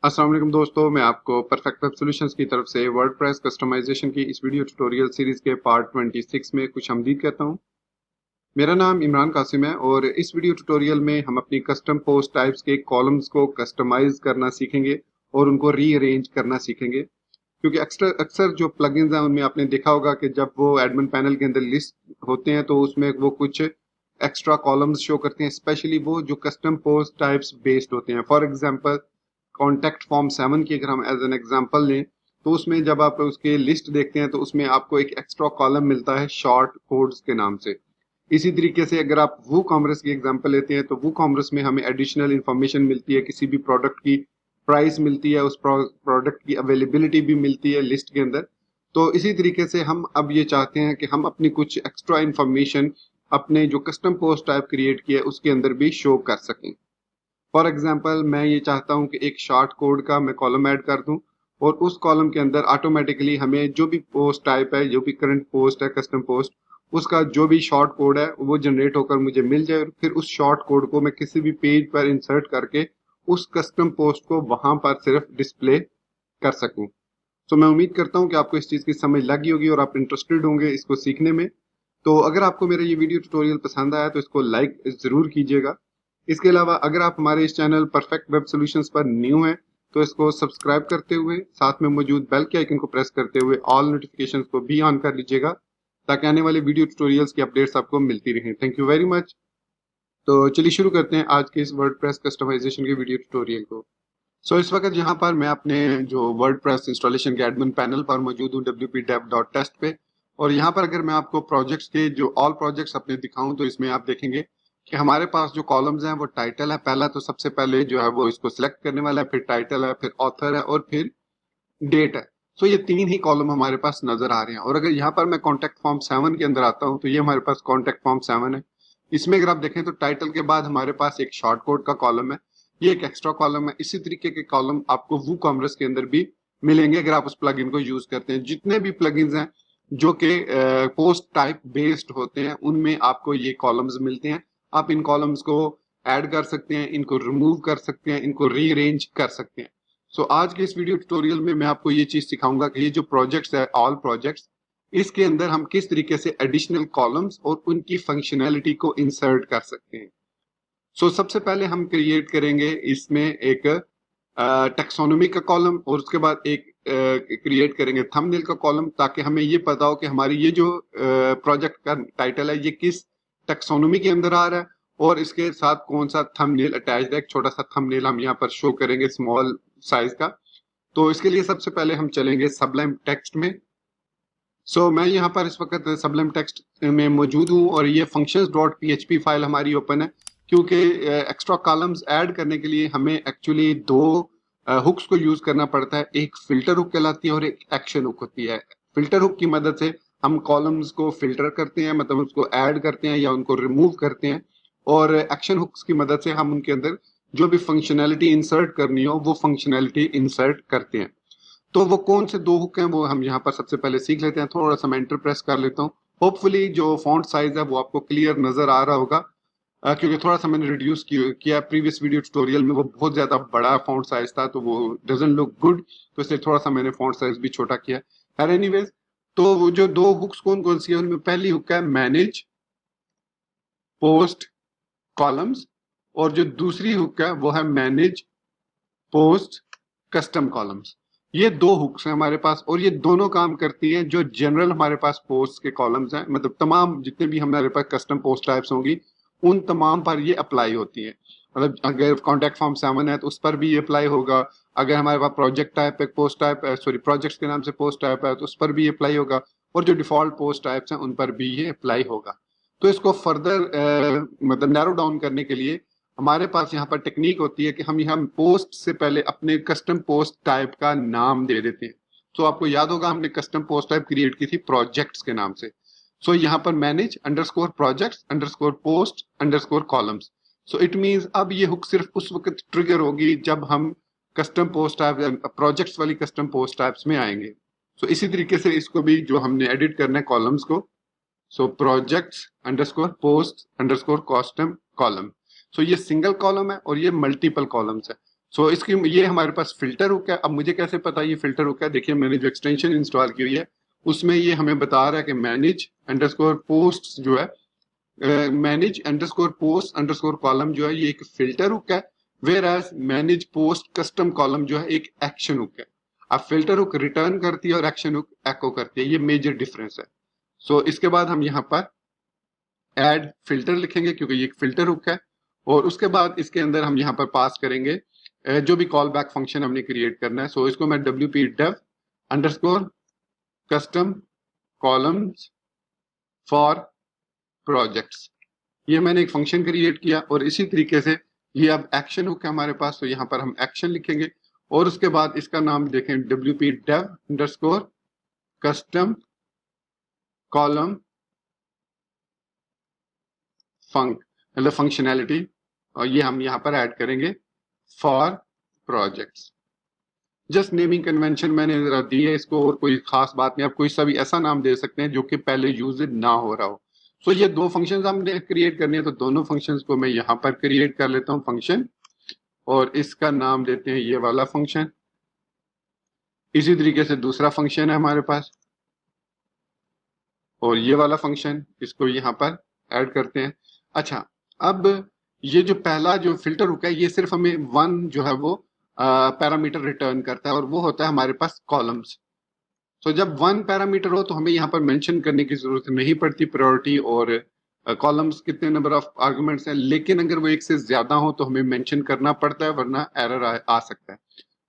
अस्सलाम वालेकुम दोस्तों, मैं आपको परफेक्ट वेब सॉल्यूशंस की तरफ से वर्डप्रेस कस्टमाइजेशन की इस वीडियो ट्यूटोरियल सीरीज के पार्ट 26 में खुश आमदीद कहता हूं। मेरा नाम इमरान कासिम है और इस वीडियो ट्यूटोरियल में हम अपनी कस्टम पोस्ट टाइप्स के कॉलम्स को कस्टमाइज करना सीखेंगे और उनको रीअरेंज करना सीखेंगे। क्योंकि अक्सर जो प्लगइन्स हैं उनमें आपने देखा होगा कि जब वो एडमिन पैनल के अंदर लिस्ट होते हैं तो उसमें वो कुछ एक्स्ट्रा कॉलम्स शो करते हैं, स्पेशली वो जो कस्टम पोस्ट टाइप्स बेस्ड होते हैं। फॉर एग्जांपल कॉन्टैक्ट फॉर्म 7 की अगर हम एज एन एग्जांपल लें तो उसमें जब आप उसके लिस्ट देखते हैं तो उसमें आपको एक एक्स्ट्रा कॉलम मिलता है शॉर्ट कोड्स के नाम से। इसी तरीके से अगर आप वो कॉमर्स की एग्जांपल लेते हैं तो वो कॉमर्स में हमें एडिशनल इंफॉर्मेशन मिलती है, किसी भी प्रोडक्ट की प्राइस मिलती है, उस प्रोडक्ट की अवेलेबिलिटी भी मिलती है लिस्ट के अंदर। तो इसी तरीके से हम अब ये चाहते हैं कि हम अपनी कुछ एक्स्ट्रा इंफॉर्मेशन अपने जो कस्टम पोस्ट टाइप क्रिएट किया है उसके अंदर भी शो कर सकें। फॉर एग्जाम्पल मैं ये चाहता हूँ कि एक शॉर्ट कोड का मैं कॉलम ऐड कर दूं और उस कॉलम के अंदर ऑटोमेटिकली हमें जो भी पोस्ट टाइप है, जो भी करंट पोस्ट है कस्टम पोस्ट, उसका जो भी शॉर्ट कोड है वो जनरेट होकर मुझे मिल जाए और फिर उस शॉर्ट कोड को मैं किसी भी पेज पर इंसर्ट करके उस कस्टम पोस्ट को वहां पर सिर्फ डिस्प्ले कर सकूं। तो मैं उम्मीद करता हूं कि आपको इस चीज की समझ लगी होगी और आप इंटरेस्टेड होंगे इसको सीखने में। तो अगर आपको मेरा ये वीडियो ट्यूटोरियल पसंद आया तो इसको लाइक जरूर कीजिएगा। इसके अलावा अगर आप हमारे इस चैनल परफेक्ट वेब सॉल्यूशंस पर न्यू हैं तो इसको सब्सक्राइब करते हुए साथ में मौजूद बेल के आइकन को प्रेस करते हुए ऑल नोटिफिकेशंस को भी ऑन कर लीजिएगा ताकि आने वाले वीडियो ट्यूटोरियल्स की अपडेट्स आपको मिलती रहें। Thank you very much. तो चलिए शुरू करते हैं आज के इस वर्डप्रेस कस्टमाइजेशन के वीडियो ट्यूटोरियल को। इस वक्त यहाँ पर मैं अपने जो वर्डप्रेस इंस्टॉलेशन के एडमिन पैनल पर मौजूद हूँ wp-dev.test पे। और यहाँ पर अगर मैं आपको प्रोजेक्ट्स के जो ऑल प्रोजेक्ट्स अपने दिखाऊं तो इसमें आप देखेंगे कि हमारे पास जो कॉलम्स हैं वो टाइटल है। पहला तो सबसे पहले जो है वो इसको सिलेक्ट करने वाला है, फिर टाइटल है, फिर ऑथर है और फिर डेट है। ये तीन ही कॉलम हमारे पास नजर आ रहे हैं। और अगर यहाँ पर मैं कॉन्टेक्ट फॉर्म 7 के अंदर आता हूँ तो ये हमारे पास कॉन्टेक्ट फॉर्म 7 है। इसमें अगर आप देखें तो टाइटल के बाद हमारे पास एक शॉर्ट कोड का कॉलम है, ये एक एक्स्ट्रा कॉलम है। इसी तरीके के कॉलम आपको वो कॉमर्स के अंदर भी मिलेंगे अगर आप उस प्लगइन को यूज करते हैं। जितने भी प्लगइन्स हैं जो कि पोस्ट टाइप बेस्ड होते हैं उनमें आपको ये कॉलम्स मिलते हैं। आप इन कॉलम्स को ऐड कर सकते हैं, इनको रिमूव कर सकते हैं, इनको रीअरेंज कर सकते हैं। आज के इस वीडियो ट्यूटोरियल में मैं आपको ये चीज सिखाऊंगा कि ये जो प्रोजेक्ट्स है ऑल प्रोजेक्ट्स, इसके अंदर हम किस तरीके से एडिशनल कॉलम्स और उनकी फंक्शनैलिटी को इंसर्ट कर सकते हैं। सबसे पहले हम क्रिएट करेंगे इसमें एक टेक्सोनोमी का कॉलम और उसके बाद एक क्रिएट करेंगे थंबनेल का कॉलम, ताकि हमें ये पता हो कि हमारी ये जो प्रोजेक्ट का टाइटल है ये किस टेक्सोनोमी के अंदर आ रहा है और इसके साथ कौन सा थंबनेल अटैच्ड है। एक छोटा सा थंबनेल हम यहाँ पर शो करेंगे स्मॉल साइज का। तो इसके लिए सबसे पहले हम चलेंगे सबलाइम टेक्स्ट में। मैं यहाँ पर इस वक्त सबलाइम टेक्स्ट में मौजूद हूँ और ये functions.php फाइल हमारी ओपन है, क्योंकि एक्स्ट्रा कॉलम्स ऐड करने के लिए हमें एक्चुअली दो हुक्स को यूज करना पड़ता है। एक फिल्टर हुक कहलाती है और एक एक्शन हुक होती है। फिल्टर हुक की मदद से हम कॉलम्स को फिल्टर करते हैं, मतलब उसको ऐड करते हैं या उनको रिमूव करते हैं, और एक्शन हुक्स की मदद से हम उनके अंदर जो भी फंक्शनैलिटी इंसर्ट करनी हो वो फंक्शनैलिटी इंसर्ट करते हैं। तो वो कौन से दो हुक हैं वो हम यहाँ पर सबसे पहले सीख लेते हैं। थोड़ा सा मैं एंटर प्रेस कर लेता हूँ। होपफुली जो फॉन्ट साइज है वो आपको क्लियर नजर आ रहा होगा, क्योंकि थोड़ा सा मैंने रिड्यूस किया प्रीवियस वीडियो ट्यूटोरियल में वो बहुत ज्यादा बड़ा फॉन्ट साइज था तो वो डजंट लुक गुड, तो इसलिए थोड़ा सा मैंने फॉन्ट साइज भी छोटा किया है। एनीवेज, तो वो जो दो हुक्स कौन कौन सी है उनमें पहली हुक है मैनेज पोस्ट कॉलम्स और जो दूसरी हुक है वो है मैनेज पोस्ट कस्टम कॉलम्स। ये दो हुक्स हैं हमारे पास और ये दोनों काम करती हैं जो जनरल हमारे पास पोस्ट के कॉलम्स हैं, मतलब तमाम जितने भी हमारे पास कस्टम पोस्ट टाइप्स होंगी उन तमाम पर ये अप्लाई होती है। मतलब अगर कॉन्टैक्ट फॉर्म 7 है तो उस पर भी ये अप्लाई होगा। अगर हमारे पास प्रोजेक्ट टाइप एक पोस्ट टाइप प्रोजेक्ट्स के नाम से पोस्ट टाइप है तो उस पर भी अप्लाई होगा और जो डिफॉल्ट पोस्ट टाइप्स हैं उन पर भी ये अप्लाई होगा। तो इसको फर्दर मतलब नैरो डाउन करने के लिए हमारे पास यहाँ पर टेक्निक होती है कि हम यहाँ पोस्ट से पहले अपने कस्टम पोस्ट टाइप का नाम दे देते हैं। आपको याद होगा हमने कस्टम पोस्ट टाइप क्रिएट की थी प्रोजेक्ट्स के नाम से। यहाँ पर manage underscore projects underscore post underscore columns. It means अब ये हुक सिर्फ उस वक्त ट्रिगर होगी जब हम कस्टम पोस्ट टाइप प्रोजेक्ट्स वाली कस्टम पोस्ट टाइप्स में आएंगे। इसी तरीके से इसको भी जो हमने एडिट करना है कॉलम्स को, projects underscore post underscore custom column. ये सिंगल कॉलम है और ये मल्टीपल कॉलम्स है। सो इसकी ये हमारे पास फिल्टर हुक है। अब मुझे कैसे पता ये फिल्टर हुक है? देखिए मैंने जो एक्सटेंशन इंस्टॉल की हुई है उसमें ये हमें बता रहा है कि मैनेज अंडरस्कोर पोस्ट जो है, manage underscore post underscore column जो है ये एक फिल्टर हुक है, whereas manage post custom column जो है एक एक्शन हुक है। अब फिल्टर हुक रिटर्न करती है और एक्शन हुक एको करती है, ये मेजर डिफरेंस है। सो इसके बाद हम यहाँ पर एड फिल्टर लिखेंगे क्योंकि ये एक फिल्टर हुक है, और उसके बाद इसके अंदर हम यहाँ पर पास करेंगे जो भी कॉल बैक फंक्शन हमने क्रिएट करना है। सो इसको मैं wp dev underscore custom columns for projects, ये मैंने एक फंक्शन क्रिएट किया। और इसी तरीके से ये अब एक्शन हुक है हमारे पास, तो यहाँ पर हम एक्शन लिखेंगे और उसके बाद इसका नाम देखें wp dev underscore custom column func मतलब फंक्शनैलिटी, और ये हम यहाँ पर ऐड करेंगे for projects. Just naming convention मैंने जरा दी है इसको, और कोई खास बात नहीं। आप कोई सा भी ऐसा नाम दे सकते हैं जो कि पहले यूज ना हो रहा हो। सो ये दो फंक्शंस हमने क्रिएट करने हैं, तो दोनों फंक्शंस को मैं यहाँ पर क्रिएट कर लेता हूँ फंक्शन, और इसका नाम देते हैं ये वाला फंक्शन। इसी तरीके से दूसरा फंक्शन है हमारे पास, और ये वाला फंक्शन, इसको यहाँ पर ऐड करते हैं। अच्छा, अब ये जो पहला जो फिल्टर हुक है ये सिर्फ हमें वन जो है वो पैरामीटर रिटर्न करता है, और वो होता है हमारे पास कॉलम्स। सो जब वन पैरामीटर हो तो हमें यहाँ पर मेंशन करने की जरूरत नहीं पड़ती प्रायोरिटी और कॉलम्स कितने नंबर ऑफ आर्गुमेंट्स हैं, लेकिन अगर वो एक से ज्यादा हो तो हमें मेंशन करना पड़ता है, वरना एरर आ सकता है।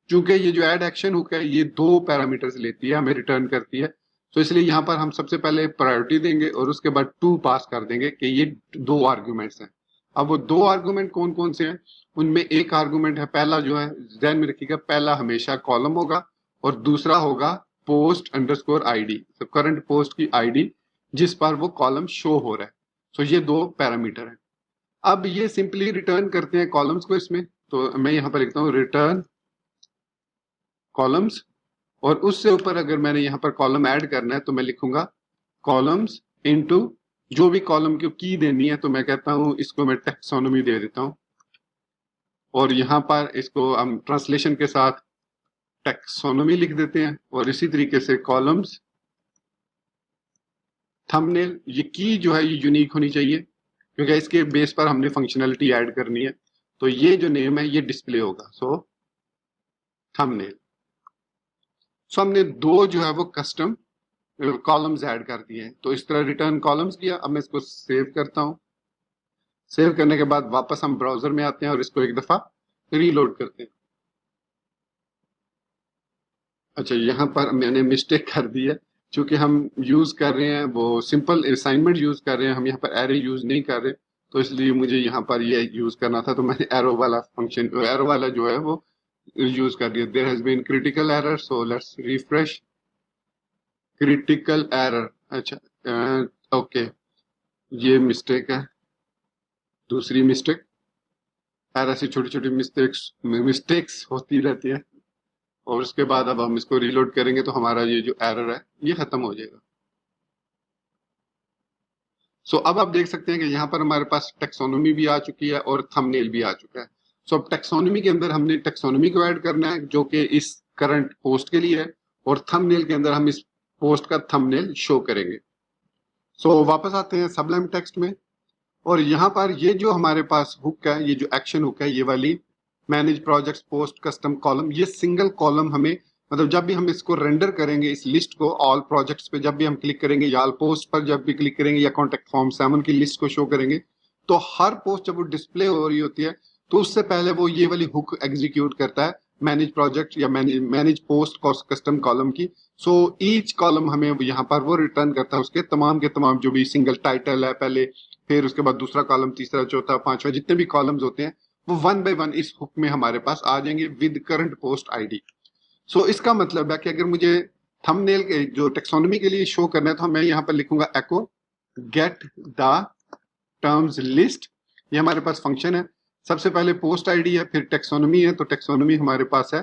चूंकि ये जो ऐड एक्शन हुक है ये दो पैरामीटर्स लेती है, हमें रिटर्न करती है, तो इसलिए यहाँ पर हम सबसे पहले प्रायोरिटी देंगे और उसके बाद टू पास कर देंगे कि ये दो आर्गुमेंट्स हैं। अब वो दो आर्गुमेंट कौन कौन से हैं? उनमें एक आर्गुमेंट है पहला जो है, ध्यान में रखिएगा, पहला हमेशा कॉलम होगा और दूसरा होगा पोस्ट अंडरस्कोर आईडी, तो करंट पोस्ट की आईडी जिस पर वो कॉलम शो हो रहा है। तो ये दो पैरामीटर है। अब ये सिंपली रिटर्न करते हैं कॉलम्स को इसमें, तो मैं यहाँ पर लिखता हूँ रिटर्न कॉलम्स, और उससे ऊपर अगर मैंने यहाँ पर कॉलम ऐड करना है तो मैं लिखूंगा कॉलम्स इनटू जो भी कॉलम की देनी है, तो मैं कहता हूं इसको मैं टेक्सोनोमी दे देता हूं, और यहाँ पर इसको हम ट्रांसलेशन के साथ टेक्सोनोमी लिख देते हैं। और इसी तरीके से कॉलम्स थंबनेल, ये की जो है ये यूनिक होनी चाहिए क्योंकि इसके बेस पर हमने फंक्शनैलिटी ऐड करनी है, तो ये जो नेम है ये डिस्प्ले होगा। सो थंबनेल। सो हमने दो जो है वो कस्टम कॉलम्स ऐड कर दिए हैं, तो इस तरह रिटर्न कॉलम्स किया। अब मैं इसको सेव करता हूं। सेव करने के बाद वापस हम ब्राउजर में आते हैं और इसको एक दफा रीलोड करते हैं। अच्छा, यहाँ पर मैंने मिस्टेक कर दी है, क्योंकि हम यूज कर रहे हैं वो सिंपल असाइनमेंट यूज कर रहे हैं, हम यहाँ पर एरे यूज नहीं कर रहे, तो इसलिए मुझे यहाँ पर ये यूज करना था, तो मैंने एरो वाला फंक्शन, एरो वाला जो है वो यूज कर दिया। There has been critical error, so let's refresh. Critical error, अच्छा ओके, ये मिस्टेक है, दूसरी मिस्टेक। ऐसी छोटी छोटी मिस्टेक्स होती रहती है, और उसके बाद अब हम इसको रीलोड करेंगे तो हमारा ये जो एरर है ये खत्म हो जाएगा। सो अब आप देख सकते हैं कि यहाँ पर हमारे पास टेक्सोनोमी भी आ चुकी है और थंबनेल भी आ चुका है। सो अब टेक्सोनोमी के अंदर हमने टेक्सोनोमी को ऐड करना है जो कि इस करंट पोस्ट के लिए है, और थंबनेल के अंदर हम इस पोस्ट का थंबनेल शो करेंगे। सो वापस आते हैं सबलाइम टेक्स्ट में, और यहाँ पर ये जो हमारे पास हुक है, ये जो एक्शन हुक है, ये वाली manage projects post custom column, ये सिंगल कॉलम हमें, मतलब जब भी हम इसको रेंडर करेंगे इस लिस्ट को, ऑल प्रोजेक्ट्स पे जब भी हम क्लिक करेंगे या ऑल पोस्ट पर जब भी क्लिक करेंगे या कॉन्टेक्ट फॉर्म 7 की लिस्ट को शो करेंगे, तो हर पोस्ट जब वो डिस्प्ले हो रही होती है तो उससे पहले वो ये वाली हुक एग्जीक्यूट करता है मैनेज प्रोजेक्ट या मैनेज पोस्ट कस्टम कॉलम की। सो ईच कॉलम हमें यहाँ पर वो रिटर्न करता है उसके तमाम के तमाम जो भी सिंगल टाइटल है पहले, फिर उसके बाद दूसरा कॉलम, तीसरा, चौथा, पांचवा, जितने भी कॉलम्स होते हैं वो वन बाय वन इस हुक में हमारे पास आ जाएंगे विद करंट पोस्ट आईडी। सो इसका मतलब है कि अगर मुझे थंबनेल के जो टेक्सोनोमी के लिए शो करना है तो मैं यहाँ पर लिखूंगा एको गेट द टर्म्स लिस्ट। ये हमारे पास फंक्शन है, सबसे पहले पोस्ट आईडी है, फिर टेक्सोनोमी है, तो टेक्सोनोमी हमारे पास है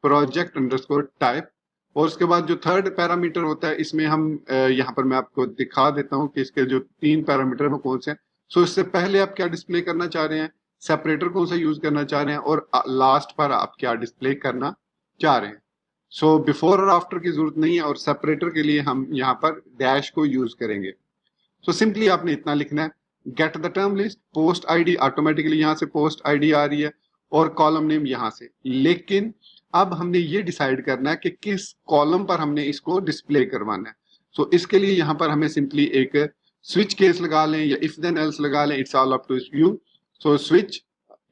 प्रोजेक्ट अंडरस्कोर टाइप, और उसके बाद जो थर्ड पैरामीटर होता है इसमें हम यहाँ पर मैं आपको दिखा देता हूँ कि इसके जो तीन पैरामीटर वो कौन से हैं। सो इससे पहले आप क्या डिस्प्ले करना चाह रहे हैं, सेपरेटर कौन सा यूज करना चाह रहे हैं और लास्ट पर आप क्या डिस्प्ले करना चाह रहे हैं। सो बिफोर और आफ्टर की जरूरत नहीं है, और सेपरेटर के लिए हम यहाँ पर डैश को यूज करेंगे। सो सिंपली आपने इतना लिखना है, get the term list, post ID, automatically यहाँ से पोस्ट आईडी आ रही है और कॉलम नेम यहाँ से। लेकिन अब हमने ये डिसाइड करना है कि किस कॉलम पर हमने इसको डिस्प्ले करवाना है। सो इसके लिए यहाँ पर हमें सिंपली एक स्विच केस लगा लें या इफ देन एल्स लगा लें, it's all up to you. So switch,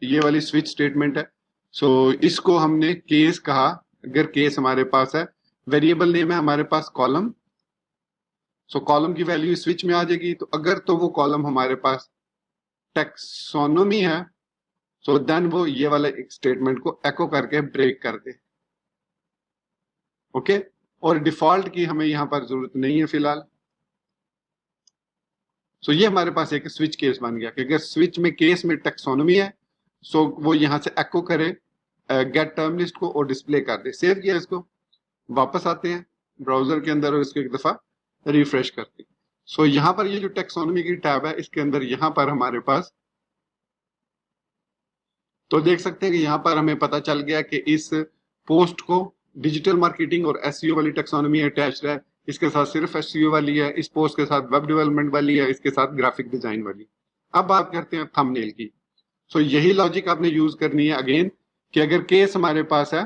ये वाली स्विच स्टेटमेंट है। सो इसको हमने केस कहा, अगर केस हमारे पास है, वेरिएबल नेम है हमारे पास कॉलम। सो कॉलम की वैल्यू स्विच में आ जाएगी। तो अगर तो वो कॉलम हमारे पास टेक्सोनोमी है, सो देन वो ये वाला एक स्टेटमेंट को एको करके ब्रेक कर दे। ओके, और डिफॉल्ट की हमें यहां पर जरूरत नहीं है फिलहाल। सो ये हमारे पास एक स्विच केस बन गया कि अगर स्विच में केस में टेक्सोनोमी है, सो वो यहां से एको करे गेट टर्म लिस्ट को और डिस्प्ले कर दे। सेव किया इसको, वापस आते हैं ब्राउजर के अंदर और इसको एक दफा रिफ्रेश करते हैं। सो यहाँ पर ये जो टेक्सोनोमी की टैब है, इसके अंदर यहाँ पर हमारे पास, तो देख सकते हैं कि यहाँ पर हमें पता चल गया कि इस पोस्ट को डिजिटल मार्केटिंग और एसईओ वाली टेक्सोनोमी अटैच्ड है, इसके साथ सिर्फ एसईओ वाली है, इस पोस्ट के साथ वेब डेवलपमेंट वाली है, इसके साथ ग्राफिक डिजाइन वाली। अब बात करते हैं थंबनेल की। सो यही लॉजिक आपने यूज करनी है अगेन, कि अगर केस हमारे पास है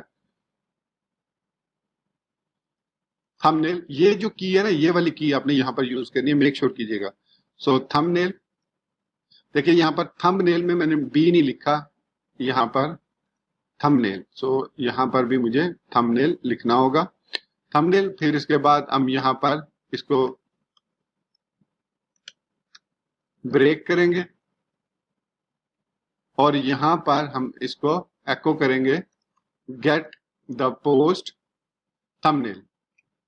थंबनेल, ये जो की है ना, ये वाली की आपने यहाँ पर यूज करनी है, मेक श्योर कीजिएगा। सो थंबनेल, देखिए यहाँ पर थंबनेल में मैंने बी नहीं लिखा, यहाँ पर थंबनेल। सो यहाँ पर भी मुझे थंबनेल लिखना होगा, थंबनेल। फिर इसके बाद हम यहाँ पर इसको ब्रेक करेंगे और यहाँ पर हम इसको एको करेंगे get the post thumbnail.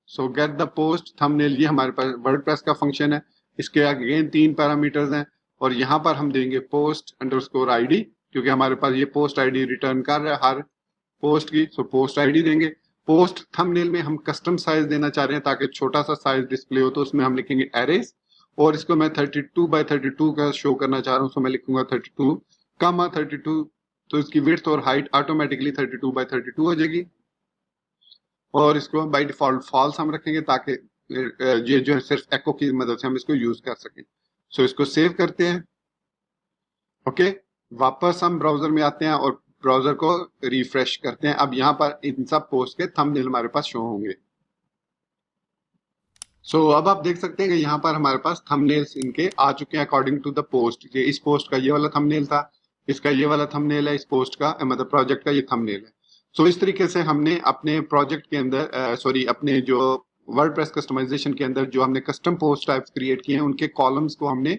So get the post thumbnail, ये हमारे पास वर्डप्रेस का फंक्शन है। इसके अगेन 3 पैरामीटर्स हैं और यहाँ पर हम देंगे पोस्ट अंडरस्कोर आईडी, क्योंकि हमारे पास ये पोस्ट आईडी रिटर्न कर रहा है हर पोस्ट की। सो पोस्ट आईडी देंगे। पोस्ट थंबनेल में हम कस्टम साइज देना चाह रहे हैं ताकि छोटा सा साइज डिस्प्ले हो, तो उसमें हम लिखेंगे एरेज, और इसको मैं 32x32 का शो करना चाह रहा हूँ। सो मैं लिखूंगा 32, तो इसकी विड्थ और हाइट ऑटोमेटिकली 32x32 हो जाएगी। और इसको बाय डिफॉल्ट फॉल्स हम रखेंगे ताकि ये जो है सिर्फ एको की मदद से हम इसको यूज कर सकें। सो इसको सेव करते हैं। ओके, वापस हम ब्राउजर में आते हैं और ब्राउजर को रिफ्रेश करते हैं। अब यहाँ पर इन सब पोस्ट के थंबनेल हमारे पास शो होंगे। सो अब आप देख सकते हैं कि यहाँ पर हमारे पास थंबनेल्स इनके आ चुके हैं अकॉर्डिंग टू द पोस्ट। ये इस पोस्ट का ये वाला थंबनेल था, इसका ये वाला थंबनेल है, इस पोस्ट का मतलब प्रोजेक्ट का ये थंबनेल है। सो इस तरीके से हमने अपने प्रोजेक्ट के अंदर अपने जो वर्डप्रेस कस्टमाइजेशन के अंदर जो हमने कस्टम पोस्ट टाइप्स क्रिएट किए हैं, उनके कॉलम्स को हमने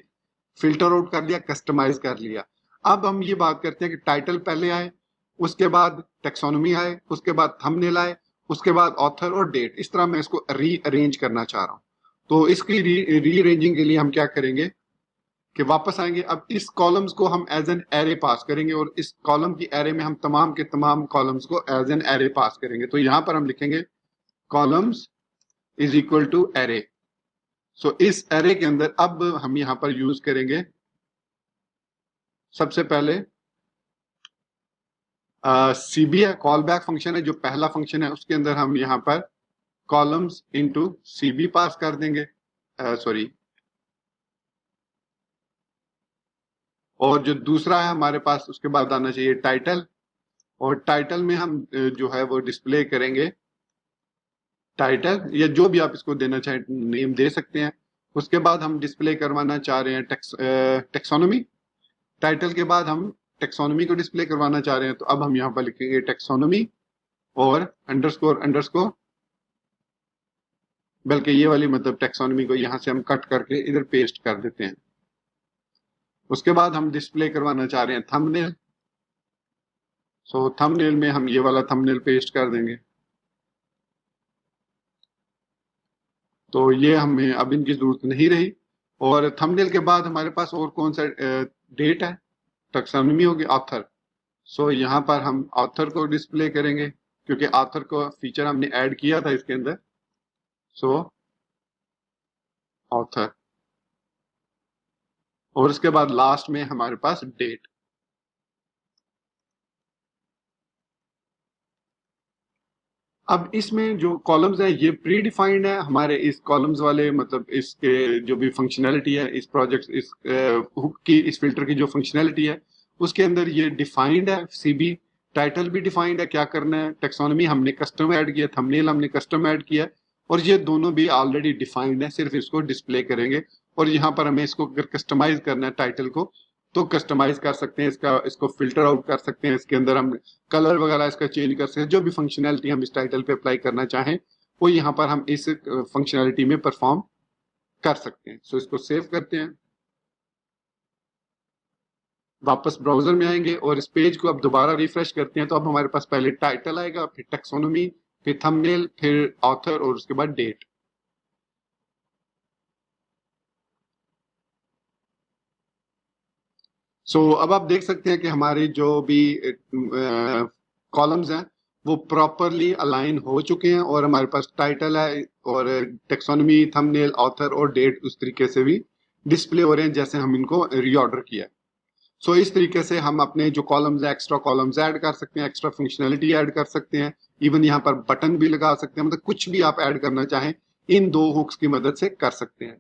फिल्टर आउट कर लिया, कस्टमाइज कर लिया। अब हम ये बात करते हैं कि टाइटल पहले आए, उसके बाद टेक्सोनोमी आए, उसके बाद थंबनेल आए, उसके बाद ऑथर और डेट। इस तरह मैं इसको रीअरेंज करना चाह रहा हूँ। तो इसकी रीअरेंजिंग के लिए हम क्या करेंगे कि वापस आएंगे। अब इस कॉलम्स को हम एज एन एरे पास करेंगे और इस कॉलम की एरे में हम तमाम के तमाम कॉलम्स को एज एन एरे पास करेंगे। तो यहां पर हम लिखेंगे columns is equal to array. So इस एरे के अंदर अब हम यहां पर यूज करेंगे सबसे पहले सीबी है, कॉल बैक फंक्शन है, जो पहला फंक्शन है उसके अंदर हम यहां पर कॉलम्स इनटू सीबी पास कर देंगे। और जो दूसरा है हमारे पास, उसके बाद आना चाहिए टाइटल, और टाइटल में हम जो है वो डिस्प्ले करेंगे टाइटल, या जो भी आप इसको देना चाहें नेम दे सकते हैं। उसके बाद हम डिस्प्ले करवाना चाह रहे हैं टेक्सोनोमी। टाइटल के बाद हम टेक्सोनोमी को डिस्प्ले करवाना चाह रहे हैं, तो अब हम यहाँ पर लिखेंगे टेक्सोनोमी और अंडरस्कोर अंडरस्कोर, बल्कि ये वाली मतलब टेक्सोनोमी को यहाँ से हम कट करके इधर पेस्ट कर देते हैं। उसके बाद हम डिस्प्ले करवाना चाह रहे हैं थंबनेल। सो थंबनेल में हम ये वाला थंबनेल पेस्ट कर देंगे। तो ये हमें अब इनकी जरूरत नहीं रही। और थंबनेल के बाद हमारे पास और कौन सा डेट है, टेक्सोनोमी होगी, ऑथर। सो यहाँ पर हम ऑथर को डिस्प्ले करेंगे क्योंकि ऑथर को फीचर हमने ऐड किया था इसके अंदर। सो ऑथर, और उसके बाद लास्ट में हमारे पास डेट। अब इसमें जो कॉलम्स है ये प्री डिफाइंड है हमारे इस कॉलम्स वाले, मतलब इसके जो भी फंक्शनैलिटी है इस प्रोजेक्ट इस हुक की, इस फिल्टर की जो फंक्शनैलिटी है उसके अंदर ये डिफाइंड है। सीबी टाइटल भी डिफाइंड है क्या करना है, टेक्सोनॉमी हमने कस्टम ऐड किया, थंबनेल हमने कस्टम ऐड किया, और ये दोनों भी ऑलरेडी डिफाइंड है, सिर्फ इसको डिस्प्ले करेंगे। और यहाँ पर हमें इसको अगर कस्टमाइज करना है टाइटल को तो कस्टमाइज कर सकते हैं, इसको फिल्टर आउट कर सकते हैं, इसके अंदर हम कलर वगैरह इसका चेंज कर सकते हैं। जो भी फंक्शनैलिटी हम इस टाइटल पे अप्लाई करना चाहें वो यहाँ पर हम इस फंक्शनैलिटी में परफॉर्म कर सकते हैं। सो इसको सेव करते हैं, वापस ब्राउजर में आएंगे और इस पेज को अब दोबारा रिफ्रेश करते हैं तो अब हमारे पास पहले टाइटल आएगा, फिर टेक्सोनॉमी, फिर थंबनेल, फिर ऑथर और उसके बाद डेट। अब आप देख सकते हैं कि हमारे जो भी कॉलम्स हैं वो प्रॉपरली अलाइन हो चुके हैं और हमारे पास टाइटल है और टेक्सोनॉमी, थंबनेल, ऑथर और डेट उस तरीके से भी डिस्प्ले हो रहे हैं जैसे हम इनको रीऑर्डर किया है। इस तरीके से हम अपने जो कॉलम्स है एक्स्ट्रा कॉलम्स ऐड कर सकते हैं, एक्स्ट्रा फंक्शनैलिटी ऐड कर सकते हैं, इवन यहाँ पर बटन भी लगा सकते हैं, मतलब कुछ भी आप ऐड करना चाहें इन दो हुक्स की मदद से कर सकते हैं।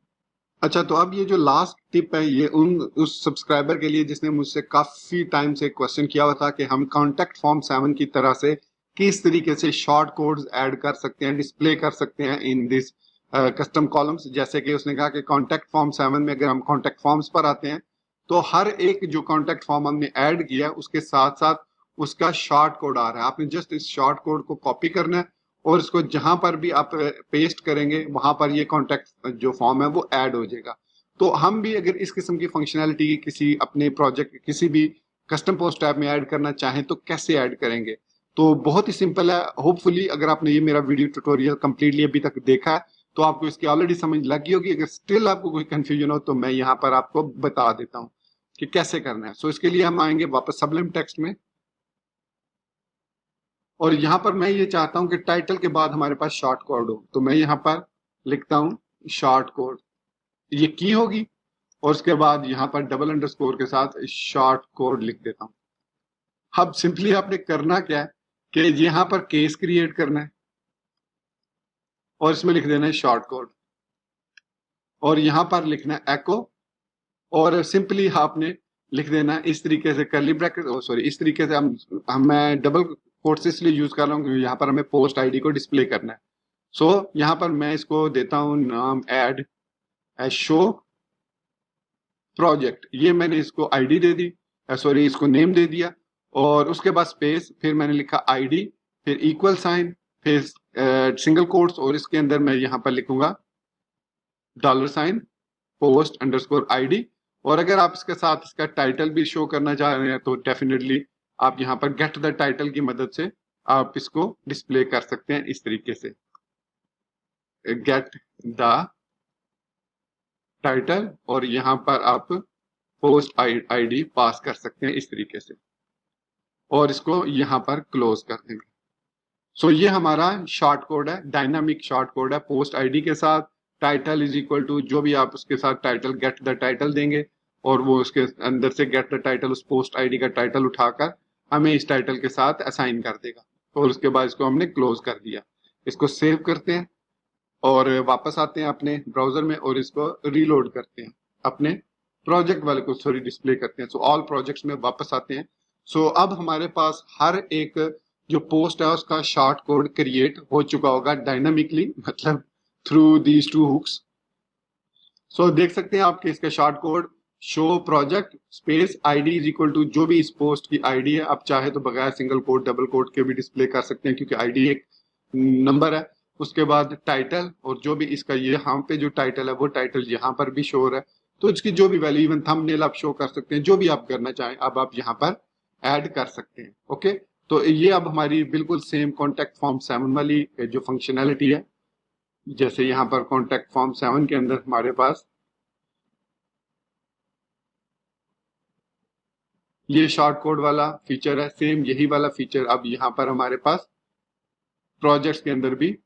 अच्छा, तो अब ये जो लास्ट टिप है ये उस सब्सक्राइबर के लिए जिसने मुझसे काफी टाइम से क्वेश्चन किया हुआ था कि हम कॉन्टेक्ट फॉर्म 7 की तरह से किस तरीके से शॉर्ट कोड्स ऐड कर सकते हैं, डिस्प्ले कर सकते हैं इन दिस कस्टम कॉलम्स। जैसे कि उसने कहा कि कॉन्टेक्ट फॉर्म 7 में अगर हम कॉन्टेक्ट फॉर्म्स पर आते हैं तो हर एक जो कॉन्टेक्ट फॉर्म हमने ऐड किया उसके साथ साथ उसका शॉर्ट कोड आ रहा है। आपने जस्ट इस शॉर्ट कोड को कॉपी करना है और इसको जहां पर भी आप पेस्ट करेंगे वहां पर ये कॉन्टेक्ट जो फॉर्म है वो ऐड हो जाएगा। तो हम भी अगर इस किस्म की फंक्शनैलिटी किसी अपने प्रोजेक्ट किसी भी कस्टम पोस्ट टैब में ऐड करना चाहें तो कैसे ऐड करेंगे? तो बहुत ही सिंपल है। होपफुली अगर आपने ये मेरा वीडियो ट्यूटोरियल कंप्लीटली अभी तक देखा है तो आपको इसकी ऑलरेडी समझ लग गई होगी। अगर स्टिल आपको कोई कंफ्यूजन हो तो मैं यहाँ पर आपको बता देता हूँ कि कैसे करना है। इसके लिए हम आएंगे वापस सबलिम टेक्स्ट में और यहाँ पर मैं ये चाहता हूं कि टाइटल के बाद हमारे पास शॉर्ट कोड हो, तो मैं यहाँ पर लिखता हूं शॉर्ट कोड, ये की होगी और उसके बाद यहाँ पर डबल अंडरस्कोर के साथ शॉर्ट कोड लिख देता हूं। अब सिंपली आपने करना क्या है कि यहाँ पर केस क्रिएट करना है और इसमें लिख देना है शॉर्ट कोड और यहाँ पर लिखना है एको और सिंपली आपने लिख देना है इस तरीके से कर्ली ब्रैकेट, सॉरी इस तरीके से हम मैं डबल कोट्स इसलिए यूज कर रहा हूँ क्योंकि यहाँ पर हमें पोस्ट आईडी को डिस्प्ले करना है। यहाँ पर मैं इसको देता हूँ नाम ऐड एज शो प्रोजेक्ट, ये मैंने इसको आईडी दे दी, सॉरी इसको नेम दे दिया और उसके बाद स्पेस, फिर मैंने लिखा आईडी, फिर इक्वल साइन, फिर सिंगल कोट्स और इसके अंदर मैं यहाँ पर लिखूंगा $, पोस्ट अंडरस्कोर आईडी। और अगर आप इसके साथ इसका टाइटल भी शो करना चाह रहे हैं तो डेफिनेटली आप यहाँ पर गेट द टाइटल की मदद से आप इसको डिस्प्ले कर सकते हैं इस तरीके से, गेट द टाइटल और यहाँ पर आप पोस्ट आईडी पास कर सकते हैं इस तरीके से और इसको यहाँ पर क्लोज कर देंगे। ये हमारा शॉर्ट कोड है, डायनामिक शॉर्ट कोड है पोस्ट आईडी के साथ टाइटल इज इक्वल टू जो भी आप उसके साथ टाइटल गेट द टाइटल देंगे और वो उसके अंदर से गेट द टाइटल उस पोस्ट आईडी का टाइटल उठाकर हमें इस टाइटल के साथ असाइन कर देगा और उसके बाद इसको हमने क्लोज कर दिया। इसको सेव करते हैं और वापस आते हैं अपने ब्राउजर में और इसको रीलोड करते हैं, अपने प्रोजेक्ट वाले को सॉरी डिस्प्ले करते हैं। ऑल प्रोजेक्ट्स में वापस आते हैं। अब हमारे पास हर एक जो पोस्ट है उसका शॉर्ट कोड क्रिएट हो चुका होगा डायनामिकली, मतलब थ्रू दीज टू हुक्स। देख सकते हैं आप कि इसका short code show project space ID is equal to जो भी इस पोस्ट की आईडी है, आप चाहे तो बगैर सिंगल कोड डबल कोड के भी डिस्प्ले कर सकते हैं क्योंकि आईडी एक नंबर है। उसके बाद टाइटल और जो भी इसका यहाँ पे जो टाइटल है वो टाइटल यहाँ पर भी शो हो रहा है, तो इसकी जो भी वैल्यू, इवन थंबनेल आप शो कर सकते हैं, जो भी आप करना चाहें अब आप यहाँ पर ऐड कर सकते हैं। ओके, तो ये अब हमारी बिल्कुल सेम कॉन्टेक्ट फॉर्म 7 वाली जो फंक्शनैलिटी है, जैसे यहाँ पर कॉन्टेक्ट फॉर्म 7 के अंदर हमारे पास ये शॉर्ट कोड वाला फीचर है, सेम यही वाला फीचर अब यहाँ पर हमारे पास प्रोजेक्ट्स के अंदर भी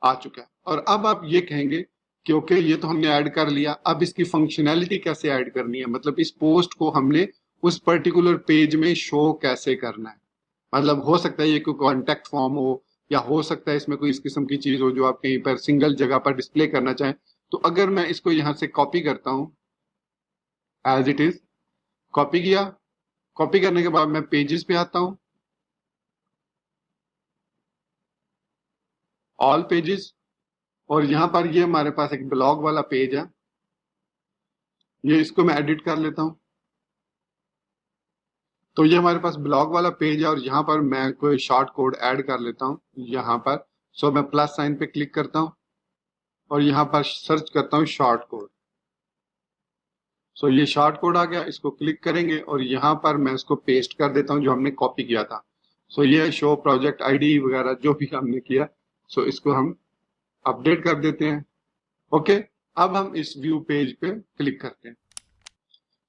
आ चुका है। और अब आप ये कहेंगे कि ओके ये तो हमने ऐड कर लिया, अब इसकी फंक्शनैलिटी कैसे ऐड करनी है, मतलब इस पोस्ट को हमने उस पर्टिकुलर पेज में शो कैसे करना है। मतलब हो सकता है ये कोई कॉन्टेक्ट फॉर्म हो या हो सकता है इसमें कोई इस किस्म की चीज हो जो आप कहीं पर सिंगल जगह पर डिस्प्ले करना चाहें। तो अगर मैं इसको यहाँ से कॉपी करता हूँ एज इट इज, कॉपी किया, कॉपी करने के बाद मैं पेजेस पे आता हूँ, ऑल पेजेस, और यहाँ पर ये हमारे पास एक ब्लॉग वाला पेज है, ये इसको मैं एडिट कर लेता हूँ। तो ये हमारे पास ब्लॉग वाला पेज है और यहाँ पर मैं कोई शॉर्ट कोड ऐड कर लेता हूँ यहाँ पर। सो मैं प्लस साइन पे क्लिक करता हूँ और यहाँ पर सर्च करता हूँ शॉर्ट कोड। सो ये शॉर्ट कोड आ गया, इसको क्लिक करेंगे और यहाँ पर मैं इसको पेस्ट कर देता हूँ जो हमने कॉपी किया था। सो ये शो प्रोजेक्ट आईडी वगैरह जो भी हमने किया, सो इसको हम अपडेट कर देते हैं। ओके, अब हम इस व्यू पेज पे क्लिक करते हैं।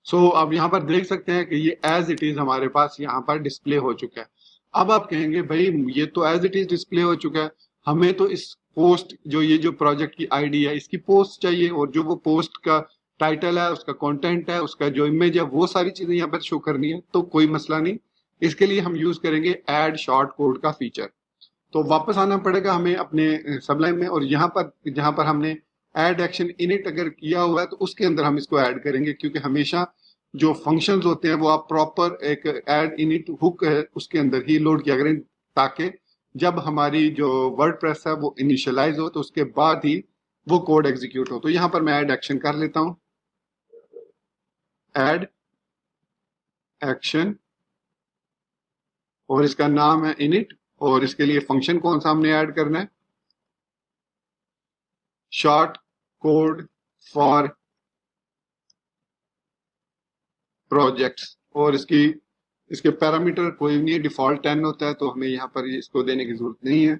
सो अब यहाँ पर देख सकते हैं कि ये एज इट इज हमारे पास यहाँ पर डिस्प्ले हो चुका है। अब आप कहेंगे भाई ये तो एज इट इज डिस्प्ले हो चुका है, हमें तो इस पोस्ट जो ये जो प्रोजेक्ट की आईडी है इसकी पोस्ट चाहिए, और जो वो पोस्ट का टाइटल है, उसका कंटेंट है, उसका जो इमेज है, वो सारी चीजें यहाँ पर शो करनी है। तो कोई मसला नहीं, इसके लिए हम यूज करेंगे ऐड शॉर्ट कोड का फीचर। तो वापस आना पड़ेगा हमें अपने सबलाइन में, और यहाँ पर जहां पर हमने ऐड एक्शन इनिट अगर किया हुआ है तो उसके अंदर हम इसको ऐड करेंगे, क्योंकि हमेशा जो फंक्शंस होते हैं वो आप प्रॉपर एक ऐड इनिट हुक है उसके अंदर ही लोड किया करें, ताकि जब हमारी जो वर्डप्रेस है वो इनिशियलाइज हो तो उसके बाद ही वो कोड एग्जीक्यूट हो। तो यहाँ पर मैं ऐड एक्शन कर लेता हूं, ऐड एक्शन, और इसका नाम है इनिट, और इसके लिए फंक्शन कौन सा हमने ऐड करना है, शॉर्ट कोड फॉर प्रोजेक्ट्स, और इसके पैरामीटर कोई नहीं है, डिफॉल्ट 10 होता है, तो हमें यहाँ पर इसको देने की जरूरत नहीं है।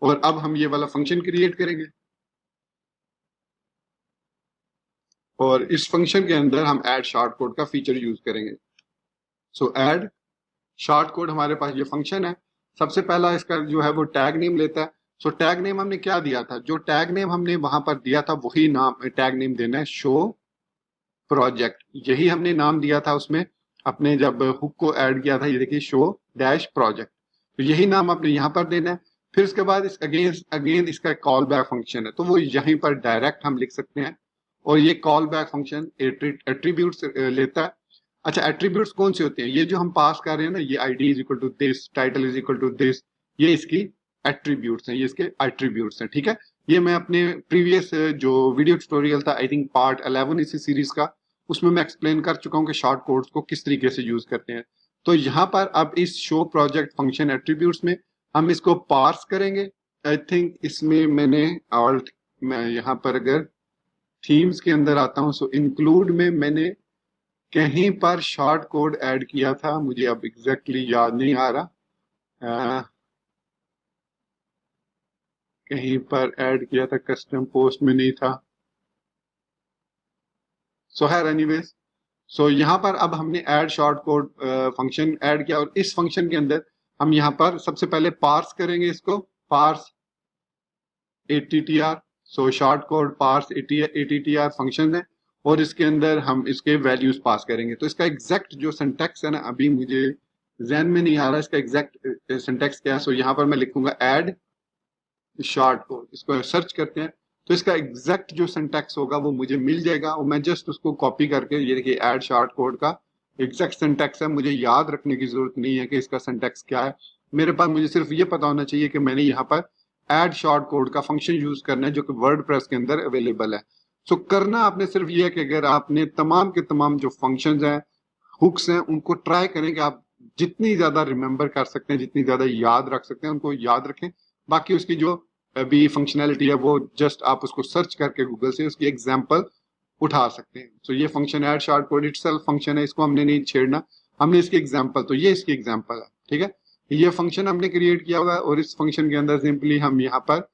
और अब हम ये वाला फंक्शन क्रिएट करेंगे और इस फंक्शन के अंदर हम ऐड शॉर्ट कोड का फीचर यूज करेंगे। सो ऐड शॉर्ट कोड हमारे पास ये फंक्शन है। सबसे पहला इसका जो है वो टैग नेम लेता है। सो टैग नेम हमने क्या दिया था, जो टैग नेम हमने वहां पर दिया था वही नाम टैग नेम देना है, शो प्रोजेक्ट, यही हमने नाम दिया था उसमें अपने जब हुक को ऐड किया था। ये देखिए शो डैश प्रोजेक्ट, तो यही नाम आपने यहाँ पर देना है। फिर उसके बाद इस अगेन इसका कॉल बैक फंक्शन है, तो वो यहीं पर डायरेक्ट हम लिख सकते हैं, और ये कॉल बैक फंक्शन एट्रीब्यूट्स लेता है। अच्छा, एट्रीब्यूट्स कौन से होते हैं, ये जो हम पास कर रहे हैं ना, ये ID is equal to this, title is equal to this, ये इसकी एट्रीब्यूट्स हैं, ये इसके एट्रीब्यूट्स हैं। ठीक है, ये मैं अपने प्रीवियस जो वीडियो ट्यूटोरियल था, आई थिंक पार्ट 11 इसी सीरीज का, उसमें मैं एक्सप्लेन कर चुका हूं कि शॉर्ट कोड्स को किस तरीके से यूज करते हैं। तो यहाँ पर अब इस शो प्रोजेक्ट फंक्शन एट्रीब्यूट्स में हम इसको पार्स करेंगे। आई थिंक इसमें मैं यहाँ पर अगर थीम्स के अंदर आता हूं, सो इंक्लूड में मैंने कहीं पर शॉर्ट कोड ऐड किया था, मुझे अब एग्जैक्टली याद नहीं आ रहा, कहीं पर ऐड किया था, कस्टम पोस्ट में नहीं था। सो है एनीवेज, सो यहाँ पर अब हमने add short code function add किया, और इस फंक्शन के अंदर हम यहाँ पर सबसे पहले पार्स करेंगे इसको, parse attr। So short code parse attr function है, और इसके अंदर हम इसके वैल्यूज पास करेंगे। तो इसका एग्जैक्ट जो सिंटैक्स है ना, अभी मुझे जहन में नहीं आ रहा इसका एग्जैक्ट सिंटैक्स क्या है। सो यहाँ पर मैं लिखूंगा ऐड शॉर्ट कोड, इसको सर्च करते हैं तो इसका एग्जैक्ट जो सिंटैक्स होगा वो मुझे मिल जाएगा, और मैं जस्ट उसको कॉपी करके, ये देखिए ऐड शॉर्ट कोड का एग्जैक्ट सिंटैक्स है। मुझे याद रखने की जरूरत नहीं है कि इसका सिंटैक्स क्या है, मेरे पास मुझे सिर्फ ये पता होना चाहिए कि मैंने यहाँ पर ऐड शॉर्ट कोड का फंक्शन यूज करना है जो कि वर्डप्रेस के अंदर अवेलेबल है। सो करना आपने सिर्फ ये है कि अगर आपने तमाम के तमाम जो फंक्शंस हैं, हुक्स हैं, उनको ट्राई करें कि आप जितनी ज्यादा रिमेंबर कर सकते हैं, जितनी ज्यादा याद रख सकते हैं, उनको याद रखें। बाकी उसकी जो अभी फंक्शनैलिटी है वो जस्ट आप उसको सर्च करके गूगल से उसकी एग्जांपल उठा सकते हैं। तो ये function add short code itself function है, इसको हमने नहीं छेड़ना, हमने इसकी एग्जांपल, तो ये इसकी एग्जांपल है। ठीक है, ये फंक्शन हमने क्रिएट किया हुआ है, और इस फंक्शन के अंदर सिंपली हम यहाँ पर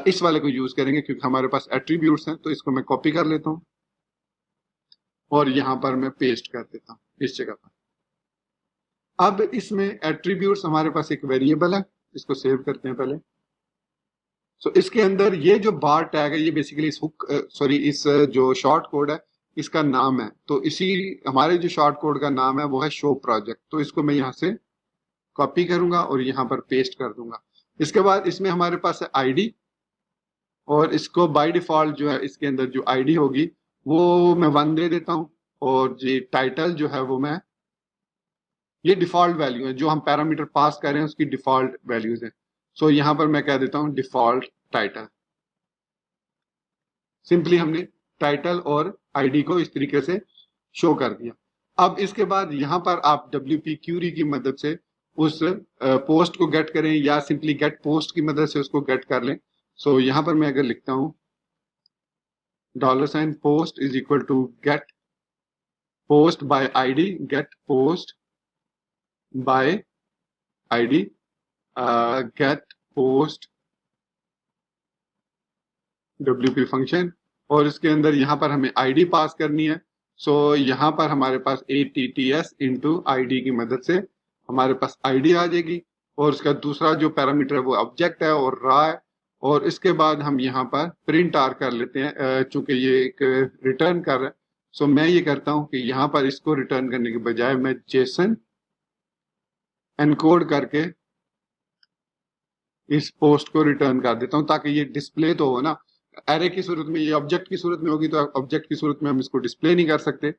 इस वाले को यूज करेंगे क्योंकि हमारे पास एट्रीब्यूट्स हैं। तो इसको मैं कॉपी कर लेता हूँ और यहाँ पर मैं पेस्ट कर देता हूँ इस जगह पर। अब इसमें एट्रीब्यूट्स हमारे पास एक वेरिएबल है, इसको सेव करते हैं पहले। सो इसके अंदर ये जो बार टैग है, ये बेसिकली इस हुक इस जो शॉर्ट कोड है इसका नाम है। तो इसी हमारे जो शॉर्ट कोड का नाम है वो है शो प्रोजेक्ट। तो इसको मैं यहाँ से कॉपी करूंगा और यहाँ पर पेस्ट कर दूंगा। इसके बाद इसमें हमारे पास है आईडी, और इसको बाय डिफॉल्ट जो है इसके अंदर जो आईडी होगी वो मैं 1 दे देता हूँ, और ये टाइटल जो है वो मैं, ये डिफॉल्ट वैल्यू है जो हम पैरामीटर पास कर रहे हैं उसकी डिफॉल्ट वैल्यूज है। सो यहां पर मैं कह देता हूं डिफॉल्ट टाइटल। सिंपली हमने टाइटल और आईडी को इस तरीके से शो कर दिया। अब इसके बाद यहां पर आप WP क्यूरी की मदद से उस पोस्ट को गेट करें, या सिंपली गेट पोस्ट की मदद से उसको गेट कर लें। सो यहां पर मैं अगर लिखता हूं $post is equal to get post by ID, get post by ID, get post WP function, और इसके अंदर यहाँ पर हमें आईडी पास करनी है। सो यहाँ पर हमारे पास ATTS इंटू आईडी की मदद से हमारे पास आईडी आ जाएगी, और उसका दूसरा जो पैरामीटर है वो ऑब्जेक्ट है और रहा है। और इसके बाद हम यहाँ पर प्रिंट आर कर लेते हैं, चूंकि ये एक रिटर्न कर रहा है। सो मैं ये करता हूँ कि यहाँ पर इसको रिटर्न करने के बजाय मैं जेसन एनकोड करके इस पोस्ट को रिटर्न कर देता हूं, ताकि ये डिस्प्ले तो हो ना। एरे की सूरत में, ये ऑब्जेक्ट की सूरत में होगी तो ऑब्जेक्ट की सूरत में हम इसको डिस्प्ले नहीं कर सकते।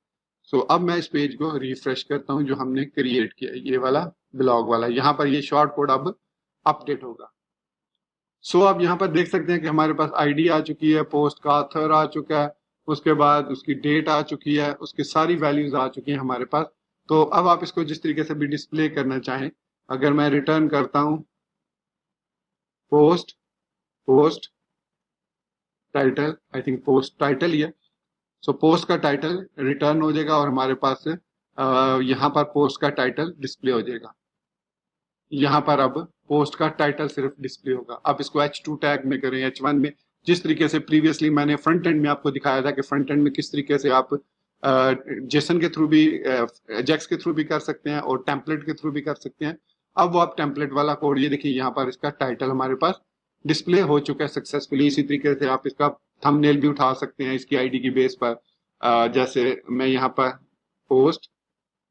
सो अब मैं इस पेज को रिफ्रेश करता हूं जो हमने क्रिएट किया, ये वाला ब्लॉग वाला, यहाँ पर ये शॉर्ट कोड अब अपडेट होगा। सो अब यहाँ पर देख सकते हैं कि हमारे पास आईडी आ चुकी है, पोस्ट का ऑथर आ चुका है, उसके बाद उसकी डेट आ चुकी है, उसकी सारी वैल्यूज आ चुकी हैं हमारे पास। तो अब आप इसको जिस तरीके से भी डिस्प्ले करना चाहें, अगर मैं रिटर्न करता हूं post post title, I think post title ही है। सो पोस्ट का टाइटल रिटर्न हो जाएगा और हमारे पास यहाँ पर पोस्ट का टाइटल डिस्प्ले हो जाएगा। यहाँ पर अब पोस्ट का टाइटल सिर्फ डिस्प्ले होगा। अब इसको H2 टैग में करें, H1 में, जिस तरीके से प्रीवियसली मैंने फ्रंट एंड में आपको दिखाया था कि फ्रंट एंड में किस तरीके से आप जेसन के थ्रू भी, एजेक्स के थ्रू भी कर सकते हैं और टेम्पलेट के थ्रू भी कर सकते हैं। अब वो आप टेम्पलेट वाला कोड, ये देखिए यहाँ पर इसका टाइटल हमारे पास डिस्प्ले हो चुका है सक्सेसफुली। इसी तरीके से आप इसका थंबनेल भी उठा सकते हैं इसकी आईडी की बेस पर। जैसे मैं यहाँ पर पोस्ट,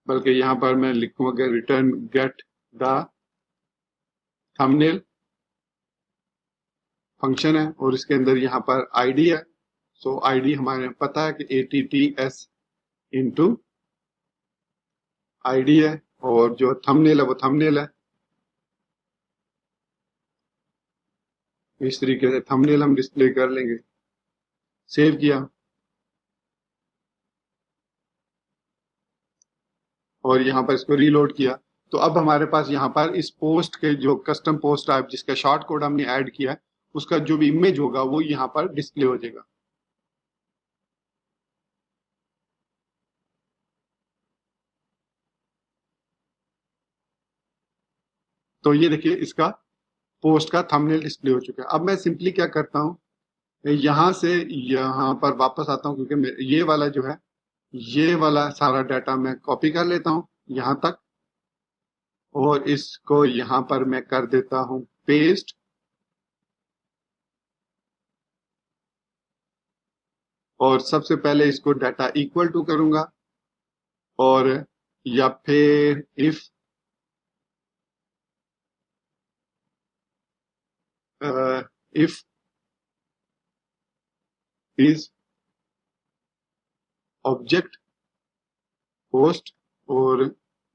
बल्कि यहाँ पर मैं लिखूंगा return get the thumbnail function है, और इसके अंदर यहाँ पर आईडी है। सो आईडी हमारे पता है कि ATTS इंटू आईडी है, और जो थंबनेल है वो थंबनेल है। इस तरीके से थंबनेल हम डिस्प्ले कर लेंगे। सेव किया, और यहाँ पर इसको रीलोड किया, तो अब हमारे पास यहाँ पर इस पोस्ट के जो कस्टम पोस्ट टाइप जिसका शॉर्ट कोड हमने ऐड किया है, उसका जो भी इमेज होगा वो यहाँ पर डिस्प्ले हो जाएगा। तो ये देखिए इसका पोस्ट का थंबनेल डिस्प्ले हो चुका है। अब मैं सिंपली क्या करता हूँ, यहाँ से यहाँ पर वापस आता हूँ, क्योंकि ये वाला जो है, ये वाला सारा डाटा मैं कॉपी कर लेता हूँ यहाँ तक, और इसको यहाँ पर मैं कर देता हूँ पेस्ट, और सबसे पहले इसको डाटा इक्वल टू करूंगा, और या फिर इफ इज ऑब्जेक्ट पोस्ट, और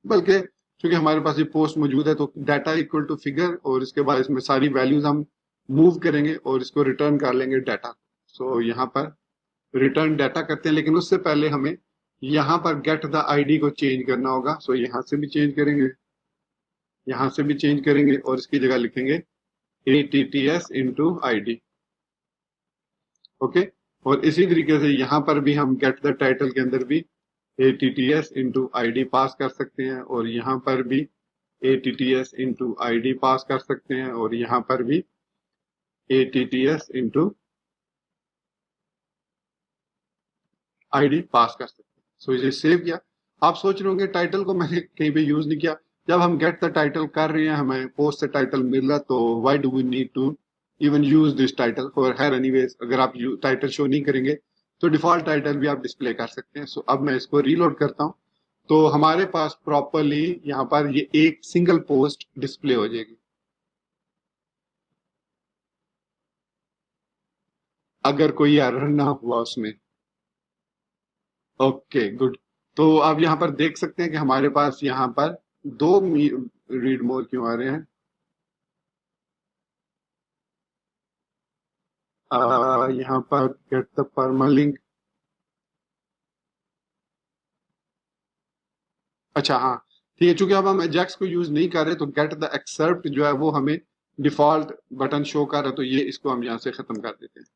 बल्कि क्योंकि हमारे पास ये पोस्ट मौजूद है तो डाटा इक्वल टू फिगर, और इसके बाद इसमें सारी वैल्यूज हम मूव करेंगे और इसको रिटर्न कर लेंगे डाटा। सो यहाँ पर रिटर्न डाटा करते हैं, लेकिन उससे पहले हमें यहाँ पर गेट द आईडी को चेंज करना होगा। सो यहाँ से भी चेंज करेंगे, यहाँ से भी चेंज करेंगे, और इसकी जगह लिखेंगे ATTS इंटू आईडी। ओके, और इसी तरीके से यहाँ पर भी हम गेट द टाइटल के अंदर भी ATTS इंटू आईडी पास कर सकते हैं, और यहाँ पर भी ATTS इंटू आईडी पास कर सकते हैं, और यहाँ पर भी ATTS इंटू आईडी पास कर सकते हैं। सो इसे सेव किया। आप सोच रहे होंगे टाइटल को मैंने कहीं पे यूज नहीं किया। जब हम गेट द टाइटल कर रहे हैं, हमें पोस्ट से टाइटल मिल रहा, तो why do we need to even use this title for her anyways. अगर आप टाइटल शो नहीं करेंगे तो डिफॉल्ट टाइटल भी आप डिस्प्ले कर सकते हैं। सो अब मैं इसको रीलोड करता हूँ, तो हमारे पास प्रॉपरली यहाँ पर ये एक सिंगल पोस्ट डिस्प्ले हो जाएगी। अगर कोई एरर ना हुआ उसमें। Okay good. तो आप यहाँ पर देख सकते हैं कि हमारे पास यहाँ पर दो रीड मोर क्यों आ रहे हैं। यहाँ पर गेट द परमालिंक। अच्छा हाँ ठीक है, चूंकि अब हम एजेक्स को यूज नहीं कर रहे तो गेट द एक्सेप्ट जो है वो हमें डिफॉल्ट बटन शो कर रहा है, तो ये इसको हम यहाँ से खत्म कर देते हैं।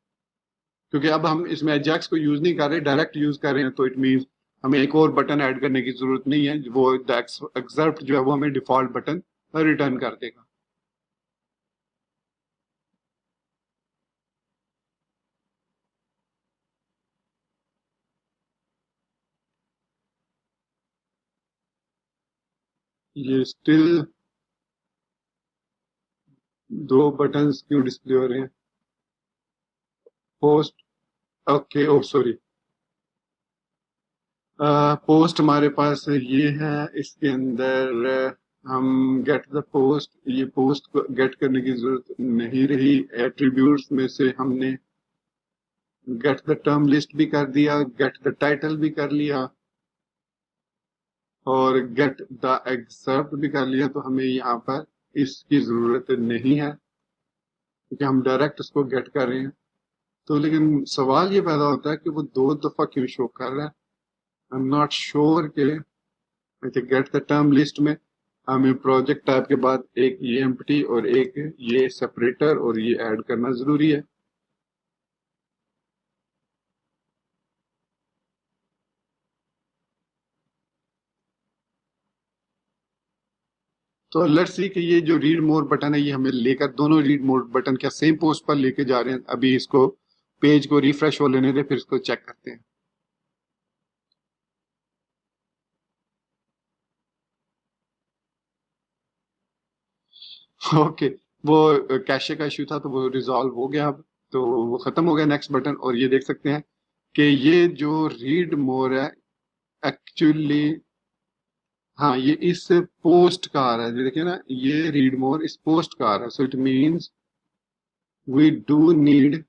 क्योंकि अब हम इसमें एजेक्स को यूज नहीं कर रहे, डायरेक्ट यूज कर रहे हैं, तो इट मीन्स हमें एक और बटन ऐड करने की जरूरत नहीं है। वो द एक्सेप्ट जो है वो हमें डिफॉल्ट बटन रिटर्न कर देगा। ये स्टिल दो बटन्स क्यों डिस्प्ले हो रहे हैं। पोस्ट, ओके ओ सॉरी, पोस्ट हमारे पास ये है, इसके अंदर हम गेट द पोस्ट, ये पोस्ट को गेट करने की जरूरत नहीं रही। एट्रीब्यूट्स में से हमने गेट द टर्म लिस्ट भी कर दिया, गेट द टाइटल भी कर लिया और गेट द एक्सेप्ट भी कर लिया, तो हमें यहाँ पर इसकी जरूरत नहीं है क्योंकि हम डायरेक्ट उसको गेट कर रहे हैं। तो लेकिन सवाल ये पैदा होता है कि वो दो दफा क्यों शो कर रहा है। आई एम नॉट श्योर के गेट द टर्म लिस्ट में हमें प्रोजेक्ट टाइप के बाद एक ये एम्प्टी और एक ये सेपरेटर और ये ऐड करना जरूरी है। तो लेट्स सी कि ये जो रीड मोर बटन है ये हमें लेकर, दोनों रीड मोर बटन क्या सेम पोस्ट पर लेके जा रहे हैं। अभी इसको पेज को रिफ्रेश हो लेने दे, फिर इसको चेक करते हैं। ओके वो कैशे का इश्यू था तो वो रिजॉल्व हो गया अब, तो वो खत्म हो गया नेक्स्ट बटन। और ये देख सकते हैं कि ये जो रीड मोर है एक्चुअली, हाँ ये इस पोस्ट का आ रहा है। ये देखिए ना, ये रीड मोर इस पोस्ट का आ रहा है। So it means we do need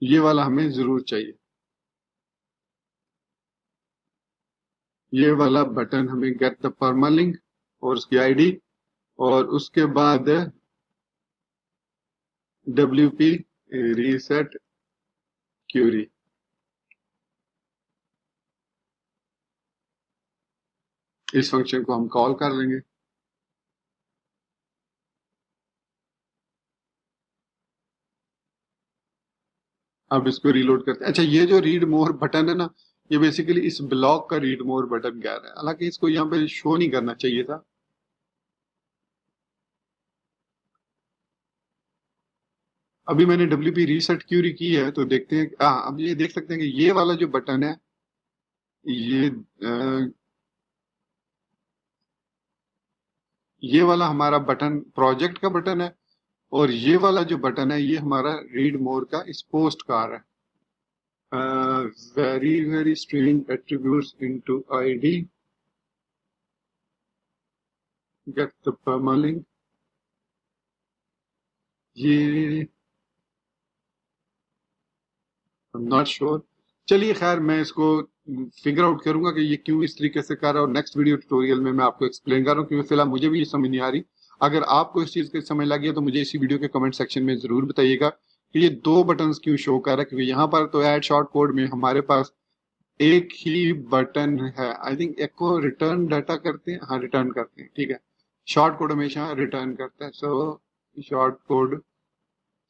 ये वाला, हमें जरूर चाहिए ये वाला बटन, हमें गेट द परमालिंक और उसकी आईडी और उसके बाद WP रीसेट क्यूरी। इस फंक्शन को हम कॉल कर लेंगे। अब इसको रीलोड करते हैं। अच्छा ये जो रीड मोर बटन है ना, ये बेसिकली इस ब्लॉक का रीड मोर बटन कह रहा है, हालांकि इसको यहाँ पे शो नहीं करना चाहिए था। अभी मैंने WP रीसेट क्यूरी की है तो देखते हैं। अब ये देख सकते हैं कि ये वाला जो बटन है ये वाला हमारा बटन प्रोजेक्ट का बटन है और ये वाला जो बटन है ये हमारा रीड मोर का इस पोस्ट का आ रहा है। Very very strange attributes into ID get the permalink. ये नॉट श्योर, चलिए खैर मैं इसको फिगर आउट करूंगा कि ये क्यों इस तरीके से कर रहा है और नेक्स्ट वीडियो ट्यूटोरियल में मैं आपको एक्सप्लेन कर रहा हूँ, क्योंकि फिलहाल मुझे भी ये समझ नहीं आ रही। अगर आपको इस चीज की समझ लगी है तो मुझे इसी वीडियो के कमेंट सेक्शन में जरूर बताइएगा कि ये दो बटन क्यों शो कर रहा है। क्योंकि यहाँ पर तो ऐड शॉर्ट कोड में हमारे पास एक ही बटन है। आई थिंक एक को रिटर्न डाटा करते हैं, हाँ रिटर्न करते हैं, ठीक है। शॉर्ट कोड हमेशा रिटर्न करता है। सो शॉर्ट कोड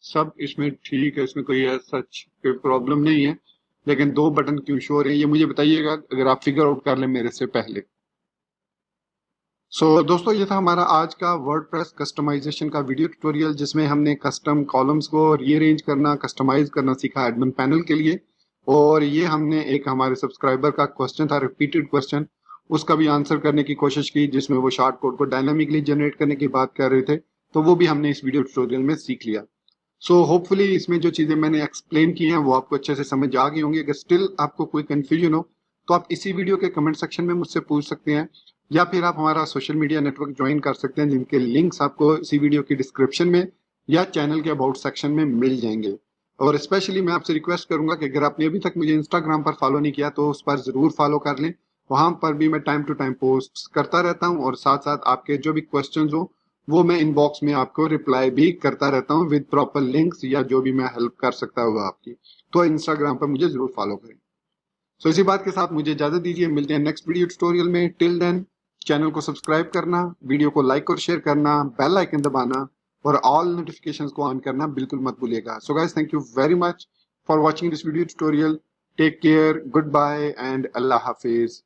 सब इसमें ठीक है, इसमें कोई सच कोई प्रॉब्लम नहीं है। लेकिन दो बटन क्यों शो रहे हैं ये मुझे बताइएगा अगर आप फिगर आउट कर लें मेरे से पहले। दोस्तों ये था हमारा आज का वर्डप्रेस कस्टमाइजेशन का वीडियो ट्यूटोरियल, जिसमें हमने कस्टम कॉलम्स को रीअरेंज करना, कस्टमाइज करना सीखा एडमिन पैनल के लिए। और ये हमने एक हमारे सब्सक्राइबर का क्वेश्चन था, रिपीटेड क्वेश्चन, उसका भी आंसर करने की कोशिश की, जिसमें वो शॉर्ट कोड को डायनामिकली जनरेट करने की बात कर रहे थे। तो वो भी हमने इस वीडियो ट्यूटोरियल में सीख लिया। होपफुली इसमें जो चीजें मैंने एक्सप्लेन की हैं वो आपको अच्छे से समझ आ गई होंगी। अगर स्टिल आपको कोई कंफ्यूजन हो तो आप इसी वीडियो के कमेंट सेक्शन में मुझसे पूछ सकते हैं। या फिर आप हमारा सोशल मीडिया नेटवर्क ज्वाइन कर सकते हैं, जिनके लिंक्स आपको इसी वीडियो की डिस्क्रिप्शन में या चैनल के अबाउट सेक्शन में मिल जाएंगे। और स्पेशली मैं आपसे रिक्वेस्ट करूंगा कि अगर आपने अभी तक मुझे इंस्टाग्राम पर फॉलो नहीं किया तो उस पर जरूर फॉलो कर लें। वहां पर भी मैं टाइम टू टाइम पोस्ट करता रहता हूं और साथ साथ आपके जो भी क्वेश्चंस हो वो मैं इनबॉक्स में आपको रिप्लाई भी करता रहता हूं विद प्रॉपर लिंक्स या जो भी मैं हेल्प कर सकता हूँ आपकी। तो इंस्टाग्राम पर मुझे जरूर फॉलो करें। सो इसी बात के साथ मुझे इजाजत दीजिए, मिलते हैं नेक्स्ट वीडियो ट्यूटोरियल में। टिल देन चैनल को सब्सक्राइब करना, वीडियो को लाइक और शेयर करना, बेल आइकन दबाना और ऑल नोटिफिकेशंस को ऑन करना बिल्कुल मत भूलिएगा। So guys, thank you very much for watching this video tutorial. Take care, good bye and अल्लाह हाफिज।